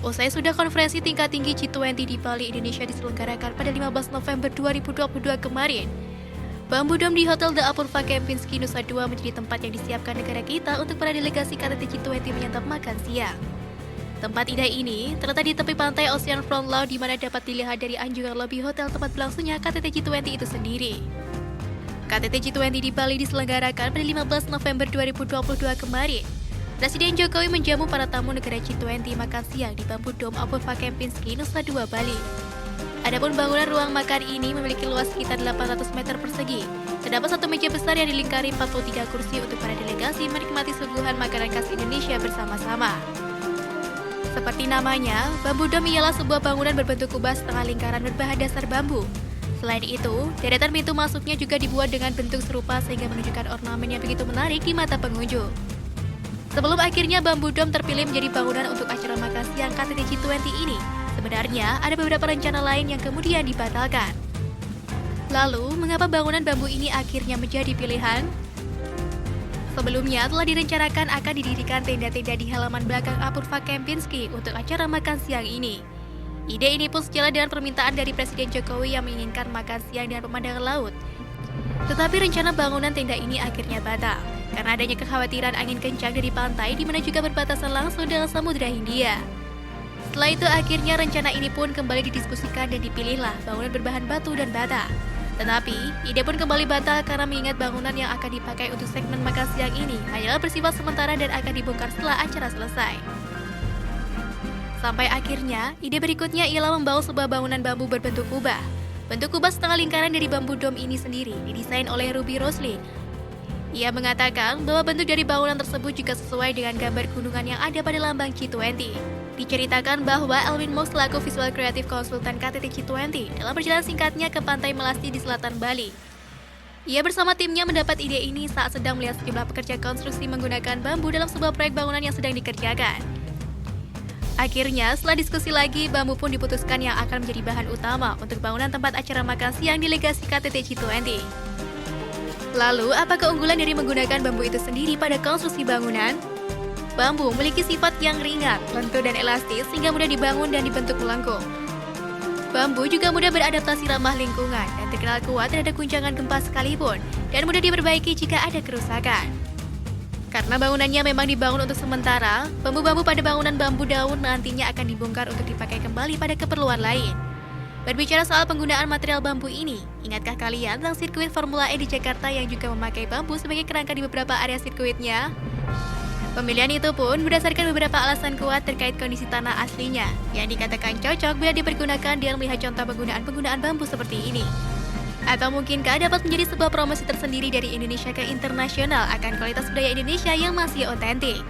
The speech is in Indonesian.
Usai sudah konferensi tingkat tinggi G20 di Bali, Indonesia diselenggarakan pada 15 November 2022 kemarin, Bambu Dome di Hotel The Apurva Kempinski, Nusa Dua menjadi tempat yang disiapkan negara kita untuk para delegasi KTT G20 menyantap makan siang. Tempat indah ini terletak di tepi pantai Ocean Front Laut, di mana dapat dilihat dari anjungan lobi hotel tempat berlangsungnya KTT G20 itu sendiri. KTT G20 di Bali diselenggarakan pada 15 November 2022 kemarin. Presiden Jokowi menjamu para tamu negara G20 makan siang di Bambu Dome Apurva Kempinski, Nusa Dua, Bali. Adapun bangunan ruang makan ini memiliki luas sekitar 800 meter persegi. Terdapat satu meja besar yang dilingkari 43 kursi untuk para delegasi menikmati suguhan makanan khas Indonesia bersama-sama. Seperti namanya, Bambu Dome ialah sebuah bangunan berbentuk kubah setengah lingkaran berbahan dasar bambu. Selain itu, deretan pintu masuknya juga dibuat dengan bentuk serupa sehingga menunjukkan ornamen yang begitu menarik di mata pengunjung. Sebelum akhirnya Bambu Dome terpilih menjadi bangunan untuk acara makan siang KTT G20 ini, sebenarnya ada beberapa rencana lain yang kemudian dibatalkan. Lalu, mengapa bangunan bambu ini akhirnya menjadi pilihan? Sebelumnya telah direncanakan akan didirikan tenda-tenda di halaman belakang Apurva Kempinski untuk acara makan siang ini. Ide ini pun sejalan dengan permintaan dari Presiden Jokowi yang menginginkan makan siang dengan pemandangan laut. Tetapi rencana bangunan tenda ini akhirnya batal karena adanya kekhawatiran angin kencang dari pantai di mana juga berbatasan langsung dengan Samudra Hindia. Setelah itu akhirnya rencana ini pun kembali didiskusikan dan dipilihlah bangunan berbahan batu dan bata. Tetapi ide pun kembali batal karena mengingat bangunan yang akan dipakai untuk segmen makan siang ini hanyalah bersifat sementara dan akan dibongkar setelah acara selesai. Sampai akhirnya, ide berikutnya ialah membangun sebuah bangunan bambu berbentuk kubah. Bentuk kubah setengah lingkaran dari Bambu Dome ini sendiri didesain oleh Ruby Rosli. Ia mengatakan bahwa bentuk dari bangunan tersebut juga sesuai dengan gambar gunungan yang ada pada lambang G20. Diceritakan bahwa Elwin Moss selaku visual kreatif konsultan KTT G20 dalam perjalanan singkatnya ke Pantai Melasti di selatan Bali. Ia bersama timnya mendapat ide ini saat sedang melihat sejumlah pekerja konstruksi menggunakan bambu dalam sebuah proyek bangunan yang sedang dikerjakan. Akhirnya, setelah diskusi lagi, bambu pun diputuskan yang akan menjadi bahan utama untuk bangunan tempat acara makan siang delegasi KTT G20. Lalu, apa keunggulan dari menggunakan bambu itu sendiri pada konstruksi bangunan? Bambu memiliki sifat yang ringan, lentur dan elastis sehingga mudah dibangun dan dibentuk melengkung. Bambu juga mudah beradaptasi ramah lingkungan dan terkenal kuat terhadap guncangan gempa sekalipun dan mudah diperbaiki jika ada kerusakan. Karena bangunannya memang dibangun untuk sementara, bambu-bambu pada bangunan bambu daun nantinya akan dibongkar untuk dipakai kembali pada keperluan lain. Berbicara soal penggunaan material bambu ini, ingatkah kalian tentang sirkuit Formula E di Jakarta yang juga memakai bambu sebagai kerangka di beberapa area sirkuitnya? Pemilihan itu pun berdasarkan beberapa alasan kuat terkait kondisi tanah aslinya, yang dikatakan cocok bila dipergunakan dengan melihat contoh penggunaan bambu seperti ini. Atau mungkinkah dapat menjadi sebuah promosi tersendiri dari Indonesia ke internasional akan kualitas budaya Indonesia yang masih otentik?